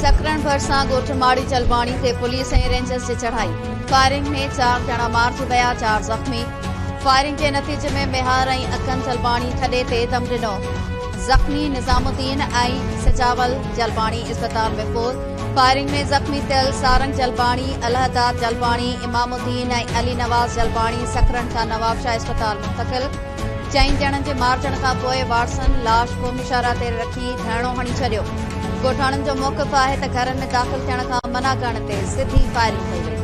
सकरण भरसा गोठ माड़ी जलबाणी ते पुलिस ऐं रेंजर्स जी चढ़ाई। फायरिंग में 4 ॼणा मारिजी विया, 4 ज़ख़्मी। फायरिंग के नतीजे में बिहार ऐं अखन जलबाणी थॾे ते दम ॾिनो। ज़ख़्मी निज़ामुद्दीन ऐं सिजावल जलबाणी अस्पताल में फोत। फायरिंग में ज़ख़्मी थियल सारंग जलबाणी, अलहदाद जलबाणी, इमामुद्दीन ऐं अली नवाज़ जलबाणी सकरण खां नवाबशाह अस्पताल मुंतक़िल। 4 ॼणनि जे मारजण खां पोइ वाटसन लाश क़ौमी ते रखी धरणो हणी छॾियो। ॻोठाणनि जो मौक़िफ़ आहे त घरनि में दाख़िल थियण खां मना करण ते सिधी फायरिंग कई वई।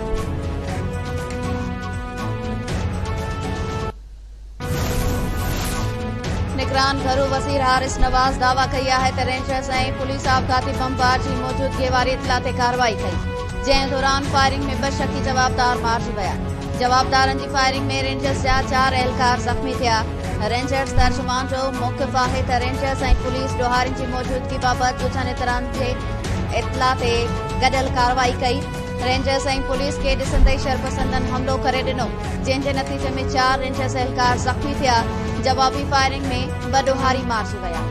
निगरान घरू वज़ीर हारिस नवाज़ दावा कई आहे त रेंजर्स ऐं पुलिस आपघाती बमबार जी मौजूदगी वारी इतला ते कार्रवाई कई, जंहिं दौरान फायरिंग में 2 शकी जवाबदार मारिजी विया। जवाबदारनि जी फायरिंग में रेंजर्स जा 4 एहलकार ज़ख़्मी थिया। रेंजर्स तर्जुमान जो मौक़िफ़ आहे त रेंजर्स ऐं पुलिस ॾोहारियुनि जी मौजूदगी बाबति ॻुझनि इतरानि जे इतला ते गॾियल कार्रवाई कई। रेंजर्स ऐं पुलिस खे ॾिसंदे शरपसंदनि हमलो करे ॾिनो, जंहिं जे नतीजे में 4 रेंजर्स एहलकार ज़ख़्मी थिया। जवाबी फायरिंग में 2 ॾोहारी मारिजी विया।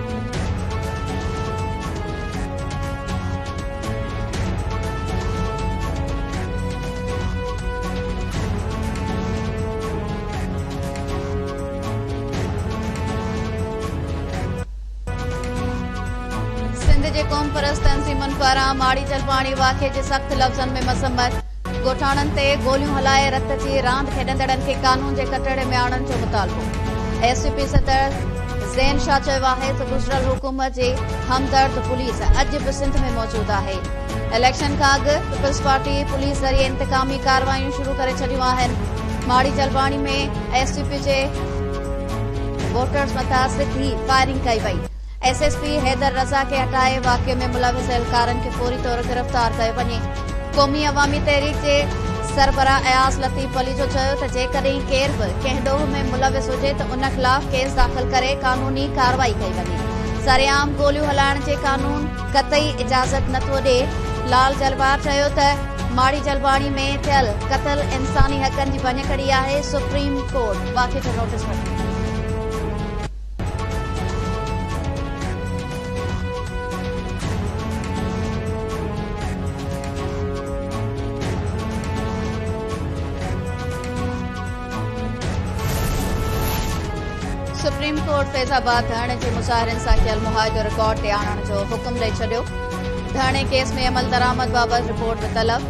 सिंध जे क़ौम परस्त तंज़ीमुनि पारां माड़ी जलबाणी वाक़िए जे सख़्त लफ़्ज़नि में मज़म्मत। ॻोठाणनि ते गोलियूं हलाए रत जी रांदि खेॾंदड़नि खे कानून जे कटड़े में आणण जो मुतालबो। एसपी सदर ज़ैन शाह चयो आहे त गुज़िरियल हुकूमत जी हमदर्द पुलिस अॼु बि सिंध में मौजूद आहे। इलेक्शन खां अॻु पीपल्स पार्टी पुलिस ज़रिए इंतकामी कार्रवाइयूं शुरू करे छॾियूं आहिनि। माड़ी जलबाणी में एसपी जे वोटर्स मथां सिधी फायरिंग कई वई। एसएसपी हैदर रज़ा खे हटाए वाक़िए में मुलविस एहलकारनि खे फौरी तौर गिरफ़्तार कयो वञे। क़ौमी अवामी तहरीक जे सरबराह अयाज़ लतीफ़ अली जो चयो त जेकॾहिं केर बि कंहिं ॾोह में मुलविस हुजे त उन ख़िलाफ़ केस दाख़िल करे कानूनी कार्रवाई कई वञे। सरेआम गोलियूं हलाइण जे कानून क़तई इजाज़त नथो ॾिए। लाल जलवार चयो त माड़ी जलबाणी में थियल क़त्ल इंसानी हक़नि जी भञकड़ी आहे। सुप्रीम कोर्ट वाक़िए जो नोटिस वठे। सुप्रीम कोर्ट फैज़ाबाद धरणे जे मुज़ाहिरनि सां कयल मुआहिदो रिकॉर्ड ते आणण जो हुकुम ॾेई छॾियो। धरणे केस में अमल दरामद बाबति रिपोर्ट बि तलब।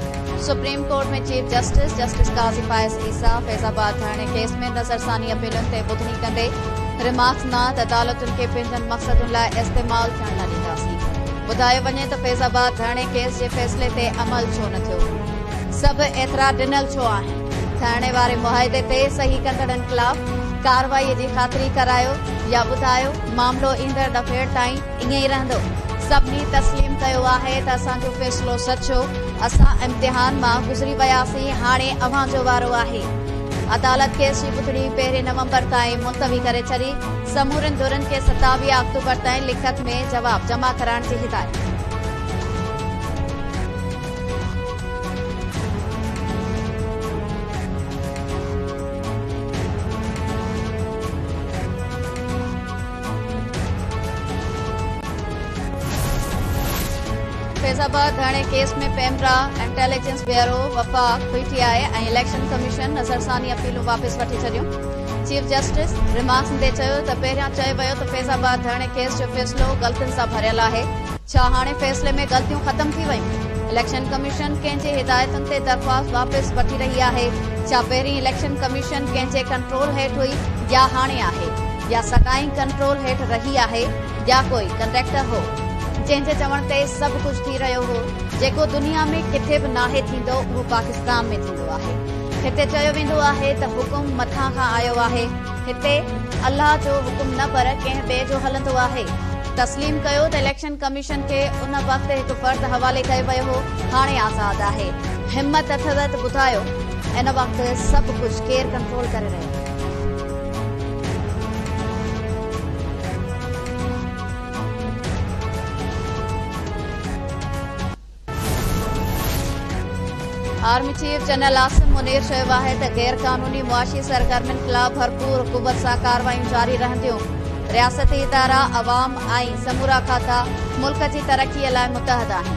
सुप्रीम कोर्ट में चीफ जस्टिस काज़ी फाइज़ ईसा फैज़ाबाद धरणे केस में नज़रसानी अपीलुनि ते ॿुधणी कंदे रिमार्क्स नात अदालतुनि खे पंहिंजनि मक़सदुनि लाइ इस्तेमालु थियण न ॾींदासीं। ॿुधायो वञे त फैज़ाबाद धरणे केस जे फ़ैसिले ते अमल छो न थियो, सभु एतिरा ॾिनल छो आहिनि। धरणे वारे मुआहिदे ते सही कंदड़नि ख़िलाफ़ कार्रवाई जी ख़ातिरी करायो या ॿुधायो मामिलो ईंदड़ दफ़े ताईं ईअं ई रहंदो। सभिनी तस्लीम कयो आहे त असांजो फ़ैसिलो सचो। असां इम्तिहान मां गुज़री वियासीं, हाणे अव्हां जो वारो आहे। अदालत केस जी ॿुधणी 1 नवंबर ताईं मुलतवी करे छॾी। समूरनि धुरनि खे 27 अक्टूबर ताईं लिखत में जवाब जमा कराइण जी हिदायत। फैज़ाबाद धरणे केस में पेमरा, इंटेलिजेंस ब्यूरो, वफ़ाक़, पीटीआई ऐं इलेक्शन कमीशन नज़रसानी अपीलूं वापसि वठी छॾियूं। चीफ जस्टिस रिमार्क्स ॾे चयो त पहिरियां चयो वियो त फैज़ाबाद धरणे केस जो फ़ैसिलो ग़लतियुनि सां भरियल आहे। छा हाणे फ़ैसिले में ग़लतियूं ख़तम थी वयूं? इलेक्शन कमीशन कंहिंजे हिदायतुनि ते दरख़्वास्त वापसि वठी रही आहे। छा पहिरीं इलेक्शन कमीशन कंहिंजे कंट्रोल हेठि हुई या हाणे आहे, या सदाईं कंट्रोल हेठि रही आहे, या कोई कंडक्टर हो जंहिंजे चवण ते सभु कुझु थी रहियो हो। जेको दुनिया में किथे बि नाहे थींदो उहो पाकिस्तान में थींदो आहे। हिते चयो वेंदो आहे त हुकुम मथां खां आयो आहे। हिते अल्लाह जो हुकुम न पर कंहिं ॿिए जो हलंदो आहे। तस्लीम कयो त इलेक्शन कमीशन खे उन वक़्तु हिकु फ़र्द हवाले कयो वियो हो, हाणे आज़ाद आहे। हिम्मत अथव त ॿुधायो इन वक़्तु सभु कुझु केरु कंट्रोल करे रहियो? Army chief general Asim Munir चयो आहे त गैर कानूनी मुआशी सरगर्मियुनि ख़िलाफ़ भरपूर कुवत सां कार्रवाइयूं जारी रहंदियूं। रियासती इदारा, अवाम ऐं समूरा खाता मुल्क जी तरक़ीअ लाइ मुतहद आहिनि।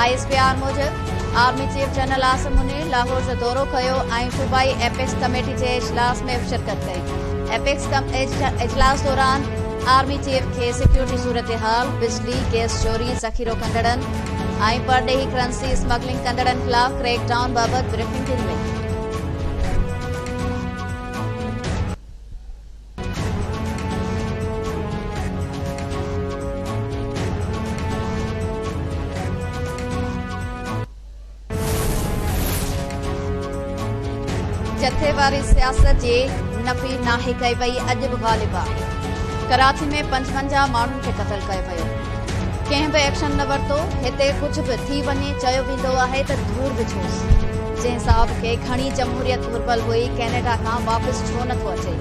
ISPR मूजिब army chief general Asim Munir Lahore जो दौरो कयो ऐं सूबाई एपेक्स कमेटी जे इजलास में शिरकत कई। एपेक्स इजलास दौरान आर्मी चीफ के सिक्योरिटी सूरत हाल, बिजली गैस चोरी, ज़ख़ीरो कंदड़नि ऐं परडेही करंसी स्मगलिंग कंदड़नि खिलाफ क्रैकडाउन बाबत ब्रीफिंग ॾिनी वई। जथे वारी सियासत जे नफ़ी नाहे कई वई, अॼु बि गालिब आहे। कराची में 55 माण्हुनि खे क़तल कयो वियो। कंहिं बि एक्शन न वरितो। हिते कुझु बि थी वञे चयो वेंदो आहे त धूड़ विझोसि। जंहिं साहब खे खणी जमहूरियत घुरबल हुई, कैनेडा खां वापसि छो नथो अचे।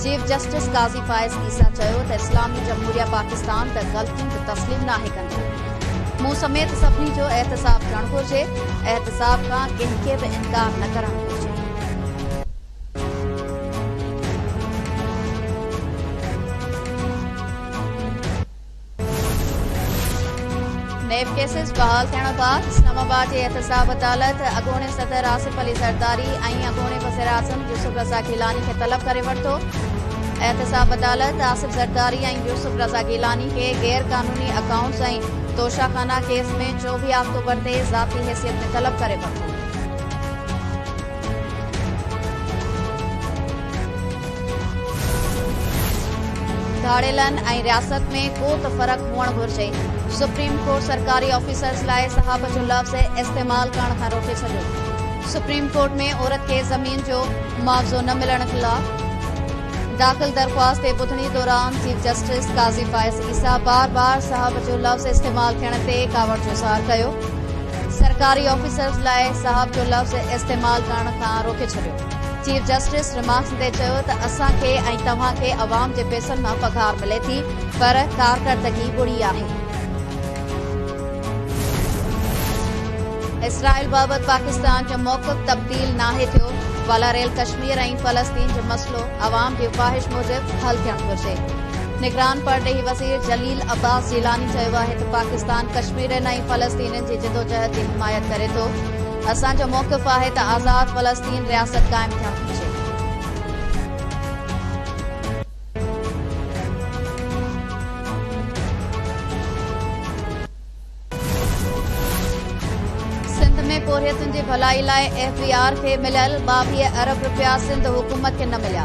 चीफ जस्टिस काज़ी फाइज़ ईसा चयो त इस्लामी जमहूरिया पाकिस्तान त ग़लतियूं बि तस्लीम नाहे कंदो। मूं समेत सभिनी जो एहतसाब करणु घुरिजे। एहतसाब खां कंहिंखे बि इनकार न करणु घुरिजे। नेब केसेस बहाल थियण बाद इस्लामाबाद जी एहतसाब अदालत अॻूणे सदर आसिफ अली ज़रदारी ऐं अॻूणे वज़ीर आज़म यूसुफ रज़ा गिलानी खे तलब करे वरितो। एहतसाब अदालत आसिफ ज़रदारी ऐं यूसुफ रज़ा गिलानी खे गैर क़ानूनी अकाउंट्स ऐं तोशाखाना केस में 24 अक्टूबर ते ज़ाती हैसियत में तलब करे वरितो। धाड़ेलनि ऐं रियासत में को त फ़र्क़ु हुअणु घुरिजे। सुप्रीम कोर्ट सरकारी ऑफिसर्स लाइ सहाब जो लफ़्ज़ इस्तेमाल करण खां रोके छॾियो। सुप्रीम कोर्ट में औरत खे ज़मीन जो मुआवज़ो न मिलण खिलाफ़ दाख़िल दरख़्वास्त ते ॿुधणी दौरान चीफ जस्टिस काज़ी फाइज़ ईसा बार बार साहब जो लफ़्ज़ इस्तेमाल थियण ते कावड़ जो इज़हार कयो। सरकारी ऑफिसर्स लाइ साहब जो लफ़्ज़ इस्तेमाल करण खां रोके छॾियो। चीफ जस्टिस रिमार्क्स ते चयो त असांखे ऐं तव्हांखे अवाम जे पैसनि मां पघार मिले थी, पर कारकर्दगी ॿुड़ी आहे। इसराइल बाबति पाकिस्तान जो मौक़िफ़ तब्दील नाहे थियो। वालारेल कश्मीर ऐं फ़लस्तीन जो मसइलो अवाम जी ख़्वाहिश मूजिबि हल थियणु घुरिजे। निगरान परडेही वज़ीर जलील अब्बास जिलानी चयो आहे त पाकिस्तान कश्मीरियुनि ऐं फ़लस्तीनियुनि जी जिदोजहद जी हिमायत करे थो। असांजो मौक़िफ़ आहे त आज़ाद फ़लस्तीन रियासत क़ाइमु थियणु घुरिजे। सिंध में पोरियतुनि जी भलाई लाइ FBR खे मिलियल 22 अरब रुपया सिंध हुकूमत खे न मिलिया।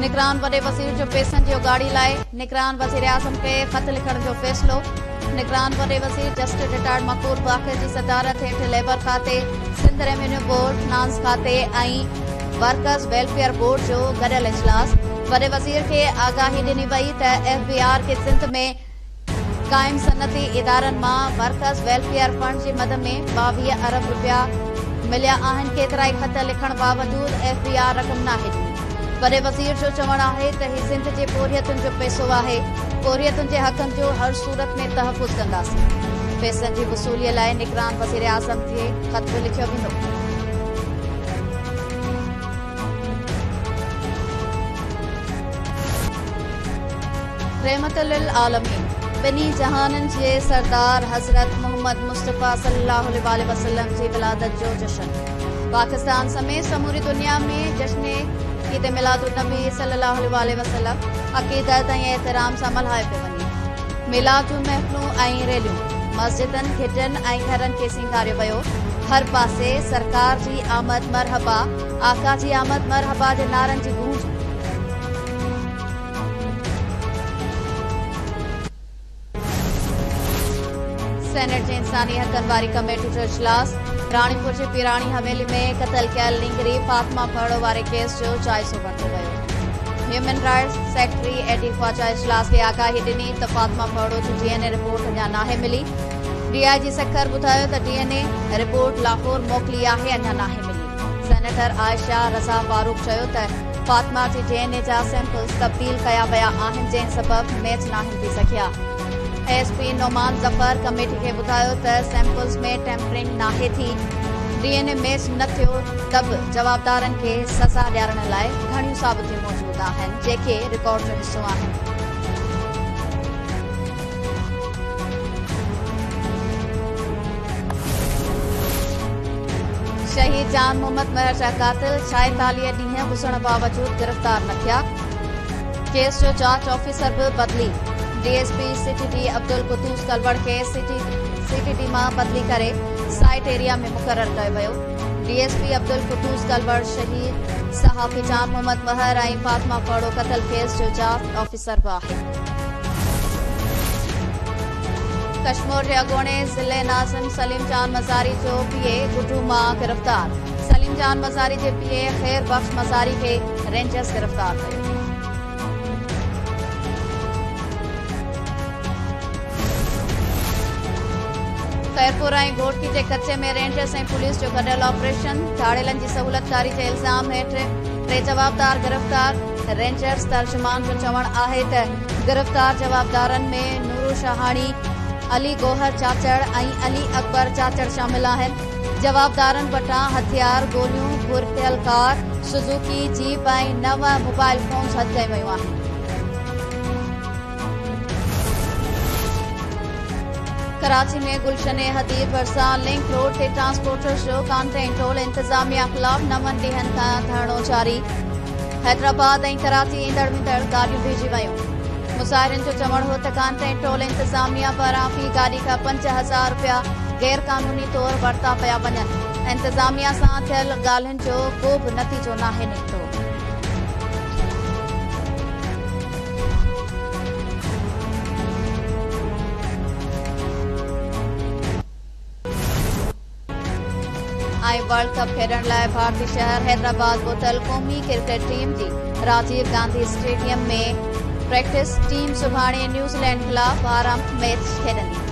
निगरान वॾे वज़ीर जो पैसनि जी उगाड़ी लाइ निगरान वज़ीर आज़म खे ख़त लिखण जो फ़ैसिलो। निगरान वॾे वज़ीर जस्टिस रिटायर्ड मक़बूल बाक़िर जी सदारत हेठि लेबर खाते, सिंध रेवेन्यू बोर्ड, फिनांस खाते ऐं वर्कर्स वेलफेयर बोर्ड जो गॾियल इजलास। वॾे वज़ीर खे आगाही ॾिनी वई त FBR खे सिंध में क़ाइम सनती इदारनि मां वर्कर्स वेलफेयर फंड जी मद में 22 अरब रुपया मिलिया आहिनि। केतिरा ई ख़त लिखण बावजूदि FBR रक़म नाहे ॾिनी। वॾे वज़ीर जो चवणु आहे त हीउ सिंध जे पोरियतुनि जो पैसो आहे। पोरियतुनि जे हक़नि जो हर सूरत में तहफ़ुज़ कंदासीं। पैसनि जी वसूलीअ लाइ निगरान वज़ीर आज़म खे ख़त बि लिखियो वेंदो। रहमतुल लिल आलमीन ॿिन्ही जहाननि जे सरदार हज़रत मोहम्मद मुस्तफ़ा सल्लल्लाहु अलैहि वसल्लम जी विलादत जो जश्न। पाकिस्तान समेत समूरी दुनिया में जश्न ईद मिलादुन्नबी सल्लल्लाहु अलैहि वसल्लम अक़ीदत ऐं एहतराम सां मल्हायो पियो वञे। मिलाद जूं महफ़िलूं ऐं रैलियूं, मस्जिदनि, गिरजनि ऐं घरनि खे सींगारियो वियो। हर पासे सरकार जी आमद मरहबा, आका जी आमद मरहबा जे नारनि जी गूंज। सेनेट जे इंसानी हक़नि वारी कमेटी जो इजलास। राणीपुर जी पीराणी हवेली में क़तल कयल लिंगरी फातिमा फड़ो वारे केस जो जाइज़ो वरितो वियो। ह्यूमन राइट्स सेक्रेटरी एडी ख्वाजा इजलास खे आगाही ॾिनी त फातिमा फड़ो जी DNA रिपोर्ट अञा नाहे मिली। DIG सखर ॿुधायो त DNA रिपोर्ट लाहौर मोकिली आहे, अञा नाहे मिली। सेनेटर आयशा रज़ा फारूक चयो त फातिमा जी DNA जा सैंपल्स तब्दील कया विया आहिनि, जंहिं सबबि मैच नाहिनि थी सघिया। ASP नोमान ज़फ़र कमेटी खे ॿुधायो त सैंपल्स में टेम्परिंग नाहे थी। DNA मैच न थियो त बि जवाबदारनि खे सज़ा ॾियारण लाइ घणियूं साबितियूं मौजूदु आहिनि, जेके रिकॉर्ड जो हिसो आहिनि। शहीद जान मोहम्मद महर जा कातिल 46 ॾींहं गुज़रण बावजूद गिरफ़्तार न थिया। केस जो जांच ऑफिसर बि बदिली। डीएसपी सीटीडी अब्दुल कुद्दूस कलवड़ खे सीटीडी मां बदिली करे साइट एरिया में मुक़रर कयो वियो। डीएसपी अब्दुल कुद्दूस कलवड़ शहीद सहाफ़ी जान मोहम्मद महर ऐं फातिमा फाड़ो क़तल केस जो जांच ऑफिसर बि आहे। कश्मीर जे अॻूणे ज़िले नाज़िम सलीम जान मज़ारी जो पीए गुड्डू मां गिरफ़्तार। सलीम जान मज़ारी जे पीए ख़ैर बख़्श मज़ारी खे रेंजर्स गिरफ़्तार कयो। खैरपुर ऐं घोटकी जे कचे में रेंजर्स ऐं पुलिस जो गॾियल ऑपरेशन। झाड़ेलनि जी सहूलियतकारी जे इल्ज़ाम हेठि 3 जवाबदार गिरफ़्तार। रेंजर्स तर्जुमान जो चवणु आहे त गिरफ़्तार जवाबदारनि में नूरू शहाणी, अली गोहर चाचड़ ऐं अली अकबर चाचड़ शामिल आहिनि। जवाबदारनि वटां हथियार, गोलियूं, घुरियल कार, सुज़ुकी जीप ऐं 9 मोबाइल फोन्स हथ कयूं वयूं आहिनि। कराची में गुलशन हदीर भरिसां लिंक रोड ते ट्रांसपोर्टर्स जो कॉन्टेंट टोल इंतजामिया ख़िलाफ़ 9 ॾींहनि खां धरणो जारी। हैदराबाद ऐं कराची ईंदड़ वेंदड़ गाॾियूं भेजी वयूं। मुसाहिरनि जो चवणु हो त कॉन्टेंट टोल इंतजामिया पारां फी गाॾी खां 5000 रुपया गैर क़ानूनी तौर वरिता पिया वञनि। इंतजामिया सां थियल ॻाल्हियुनि जो को बि नतीजो नाहे निकितो। वर्ल्ड कप खेॾण लाइ भारतीय शहर हैदराबाद पहुतल क़ौमी क्रिकेट टीम जी राजीव गांधी स्टेडियम में प्रैक्टिस। टीम सुभाणे न्यूज़ीलैंड ख़िलाफ़ आराम मैच खेॾंदी।